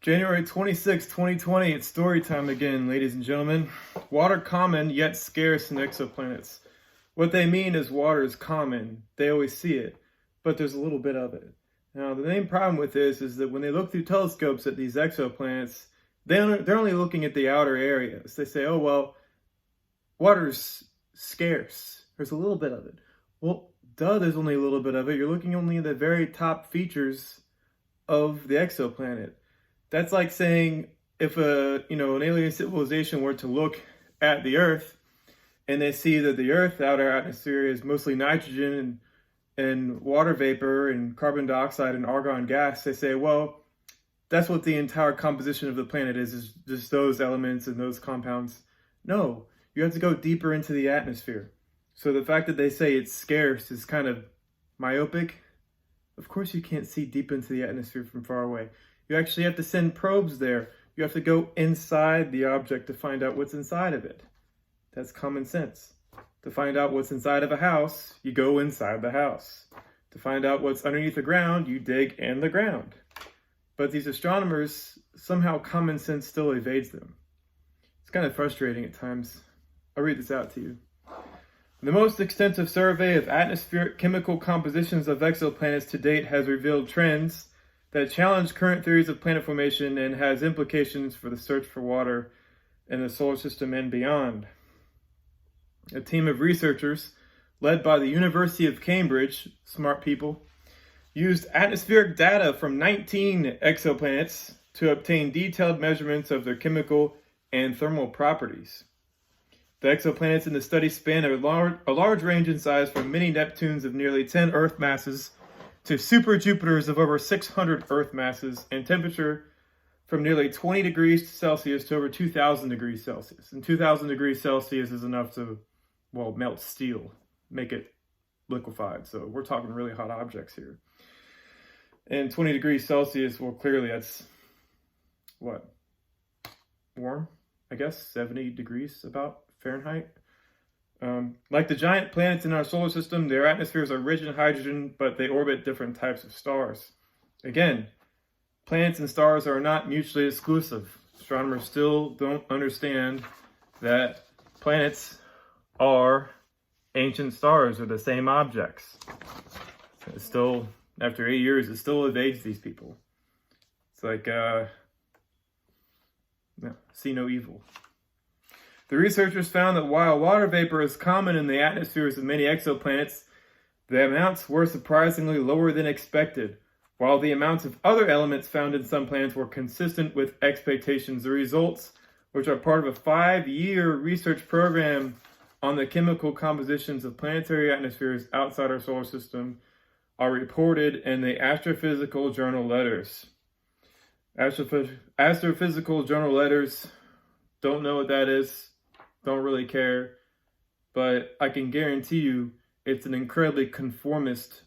January 26, 2020, it's story time again, ladies and gentlemen. Water common, yet scarce in exoplanets. What they mean is water is common. They always see it, but there's a little bit of it. Now, the main problem with this is that when they look through telescopes at these exoplanets, they're only looking at the outer areas. They say, oh, well, water's scarce. There's a little bit of it. Well, duh, there's only a little bit of it. You're looking only at the very top features of the exoplanet. That's like saying if an alien civilization were to look at the Earth and they see that the Earth's outer atmosphere is mostly nitrogen and water vapor and carbon dioxide and argon gas, they say, well, that's what the entire composition of the planet is just those elements and those compounds. No, you have to go deeper into the atmosphere. So the fact that they say it's scarce is kind of myopic. Of course you can't see deep into the atmosphere from far away. You actually have to send probes there. You have to go inside the object to find out what's inside of it. That's common sense. To find out what's inside of a house, you go inside the house. To find out what's underneath the ground, you dig in the ground. But these astronomers, somehow common sense still evades them. It's kind of frustrating at times. I'll read this out to you. The most extensive survey of atmospheric chemical compositions of exoplanets to date has revealed trends that challenge current theories of planet formation and has implications for the search for water in the solar system and beyond. A team of researchers, led by the University of Cambridge, smart people, used atmospheric data from 19 exoplanets to obtain detailed measurements of their chemical and thermal properties. The exoplanets in the study span a large range in size from mini Neptunes of nearly 10 Earth masses to super Jupiters of over 600 Earth masses, and temperature from nearly 20 degrees Celsius to over 2,000 degrees Celsius. And 2,000 degrees Celsius is enough to, melt steel, make it liquefied. So we're talking really hot objects here. And 20 degrees Celsius, well, clearly that's, warm, I guess, 70 degrees about Fahrenheit. Like the giant planets in our solar system, their atmospheres are rich in hydrogen, but they orbit different types of stars. Again, planets and stars are not mutually exclusive. Astronomers still don't understand that planets are ancient stars or the same objects. It's still, after 8 years, it still evades these people. It's like, see no evil. The researchers found that while water vapor is common in the atmospheres of many exoplanets, the amounts were surprisingly lower than expected, while the amounts of other elements found in some planets were consistent with expectations. The results, which are part of a 5-year research program on the chemical compositions of planetary atmospheres outside our solar system, are reported in the Astrophysical Journal Letters. Astrophysical Journal Letters, don't know what that is. Don't really care, but I can guarantee you it's an incredibly conformist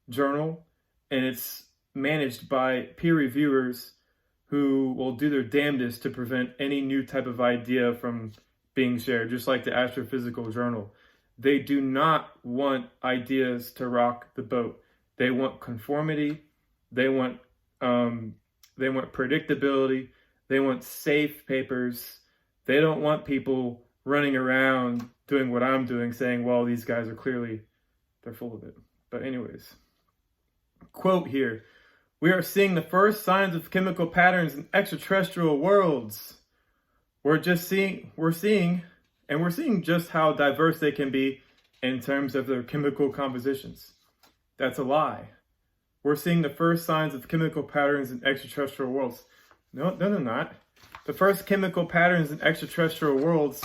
journal, and it's managed by peer reviewers who will do their damnedest to prevent any new type of idea from being shared, just like the Astrophysical Journal. They do not want ideas to rock the boat. They want conformity. They want predictability. They want safe papers. They don't want people running around doing what I'm doing, saying, well, these guys are they're full of it. But anyways, quote here, "We are seeing the first signs of chemical patterns in extraterrestrial worlds. We're seeing just how diverse they can be in terms of their chemical compositions." That's a lie. We're seeing the first signs of chemical patterns in extraterrestrial worlds. No, they're not. The first chemical patterns in extraterrestrial worlds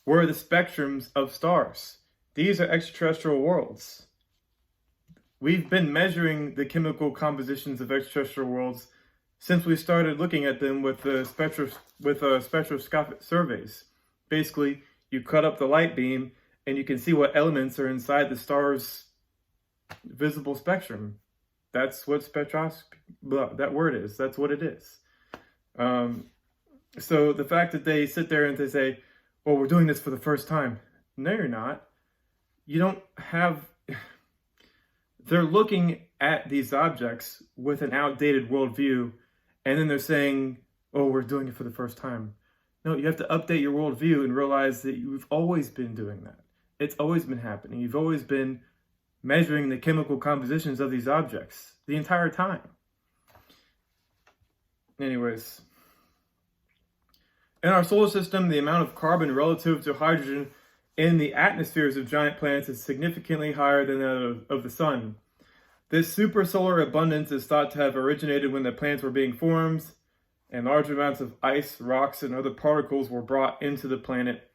were the spectrums of stars. These are extraterrestrial worlds. We've been measuring the chemical compositions of extraterrestrial worlds since we started looking at them with spectroscopic surveys. Basically, you cut up the light beam and you can see what elements are inside the star's visible spectrum. That's what that word is. That's what it is. So the fact that they sit there and they say, well, we're doing this for the first time. No, you're not. You don't have... They're looking at these objects with an outdated worldview and then they're saying, oh, we're doing it for the first time. No, you have to update your worldview and realize that you've always been doing that. It's always been happening. You've always been measuring the chemical compositions of these objects the entire time. Anyways, in our solar system, the amount of carbon relative to hydrogen in the atmospheres of giant planets is significantly higher than that of the sun. This supersolar abundance is thought to have originated when the planets were being formed, and large amounts of ice, rocks, and other particles were brought into the planet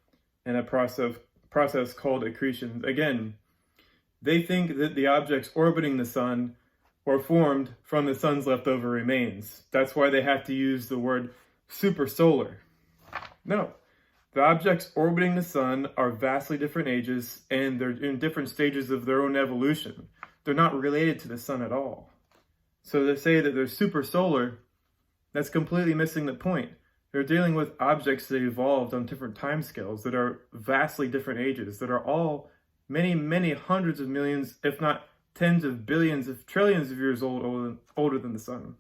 in a process called accretion. Again, they think that the objects orbiting the sun were formed from the sun's leftover remains. That's why they have to use the word supersolar. No, the objects orbiting the sun are vastly different ages, and they're in different stages of their own evolution. They're not related to the sun at all. So they say that they're supersolar. That's completely missing the point. They're dealing with objects that evolved on different timescales that are vastly different ages, that are all many, many hundreds of millions, if not tens of billions, of trillions of years older than the sun.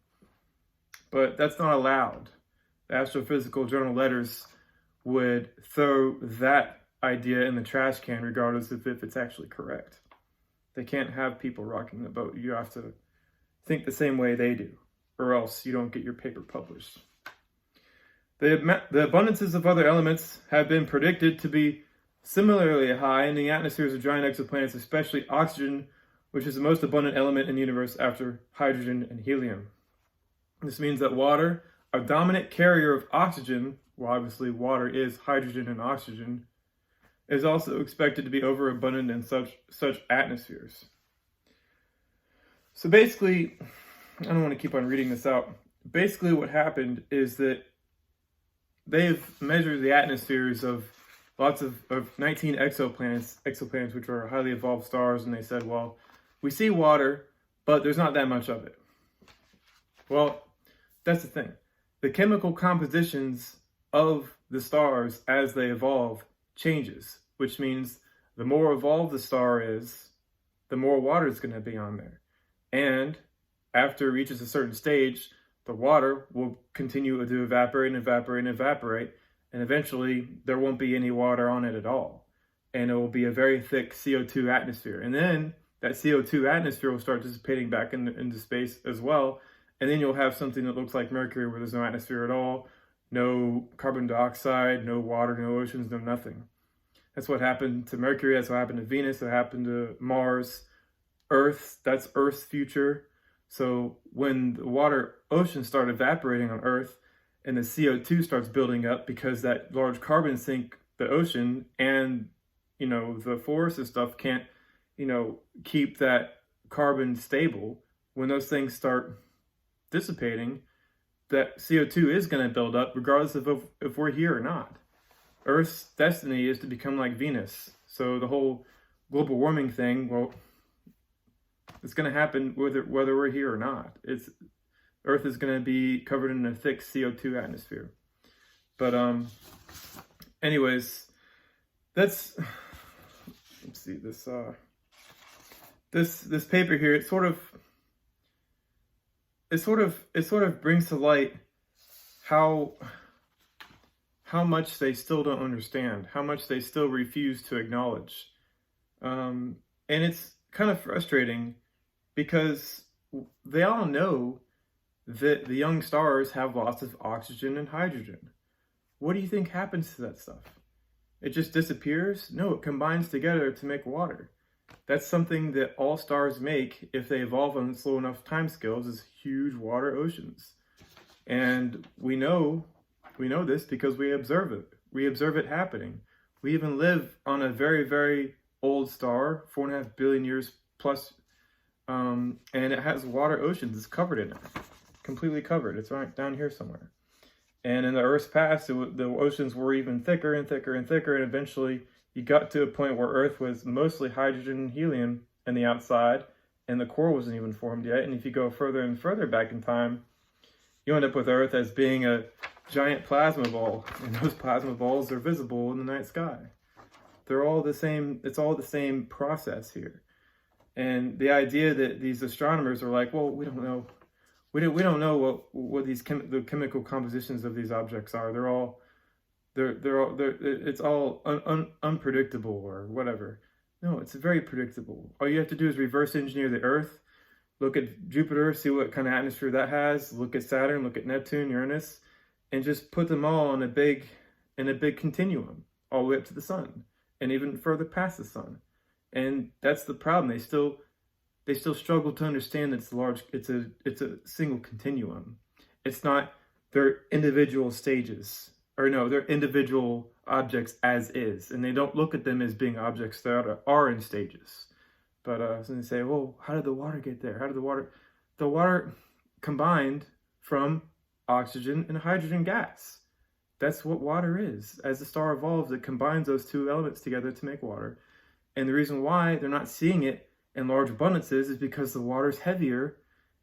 But that's not allowed. The Astrophysical Journal letters would throw that idea in the trash can regardless of if it's actually correct. They can't have people rocking the boat. You have to think the same way they do, or else you don't get your paper published. The abundances of other elements have been predicted to be similarly high in the atmospheres of giant exoplanets, especially oxygen, which is the most abundant element in the universe after hydrogen and helium. This means that water, a dominant carrier of oxygen, well, obviously water is hydrogen and oxygen, is also expected to be overabundant in such atmospheres. So basically, I don't want to keep on reading this out. Basically what happened is that they've measured the atmospheres of lots of 19 exoplanets, which are highly evolved stars, and they said, well, we see water, but there's not that much of it. Well, that's the thing. The chemical compositions of the stars as they evolve changes, which means the more evolved the star is, the more water is going to be on there. And after it reaches a certain stage, the water will continue to evaporate and evaporate and evaporate, and eventually there won't be any water on it at all. And it will be a very thick CO2 atmosphere. And then that CO2 atmosphere will start dissipating back into space as well. And then you'll have something that looks like Mercury, where there's no atmosphere at all, no carbon dioxide, no water, no oceans, no nothing. That's what happened to Mercury. That's what happened to Venus. It happened to Mars. Earth, that's Earth's future. So when the water oceans start evaporating on Earth and the CO2 starts building up because that large carbon sink the ocean, and, the forests and stuff can't, keep that carbon stable, when those things start dissipating, that CO2 is going to build up regardless of if we're here or not. Earth's destiny is to become like Venus. So the whole global warming thing, well, it's going to happen whether we're here or not. Earth is going to be covered in a thick CO2 atmosphere. But anyways, let's see this this paper here. It sort of brings to light how much they still don't understand, how much they still refuse to acknowledge, and it's kind of frustrating because they all know that the young stars have lots of oxygen and hydrogen. What do you think happens to that stuff? It just disappears? No, it combines together to make water. That's something that all stars make if they evolve on slow enough timescales, is huge water oceans. And we know this because we observe it. We observe it happening. We even live on a very, very old star, 4.5 billion years plus, and it has water oceans. It's covered in it, completely covered. It's right down here somewhere. And in the Earth's past, the oceans were even thicker and thicker and thicker, and eventually you got to a point where Earth was mostly hydrogen and helium in the outside, and the core wasn't even formed yet. And if you go further and further back in time, you end up with Earth as being a giant plasma ball, and those plasma balls are visible in the night sky. They're all the same. It's all the same process here. And the idea that these astronomers are like, well, we don't we don't know what the chemical compositions of these objects are. It's all unpredictable or whatever. No, it's very predictable. All you have to do is reverse engineer the Earth, look at Jupiter, see what kind of atmosphere that has, look at Saturn, look at Neptune, Uranus, and just put them all in a big continuum, all the way up to the sun, and even further past the sun. And that's the problem. They still struggle to understand that it's a single continuum. It's not their individual stages, or no, they're individual objects as is, and they don't look at them as being objects that are in stages. But so they say, well, how did the water get there? How did the water combined from oxygen and hydrogen gas? That's what water is. As the star evolves, it combines those two elements together to make water. And the reason why they're not seeing it in large abundances is because the water is heavier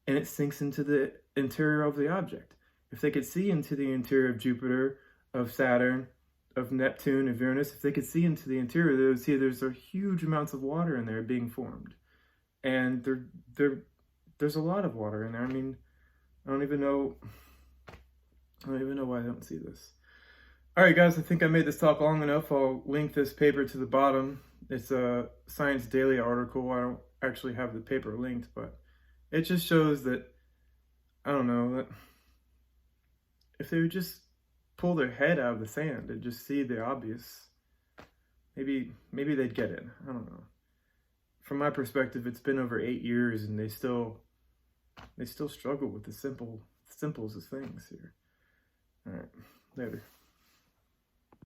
and it sinks into the interior of the object. If they could see into the interior of Jupiter, of Saturn, of Neptune, of Uranus, if they could see into the interior, they would see there's a huge amounts of water in there being formed. And there's a lot of water in there. I mean, I don't even know why I don't see this. All right, guys, I think I made this talk long enough. I'll link this paper to the bottom. It's a Science Daily article. I don't actually have the paper linked, but it just shows that, I don't know, that if they would just pull their head out of the sand and just see the obvious, maybe they'd get it. I don't know. From my perspective, it's been over 8 years and they still struggle with the simplest of things here. All right, later.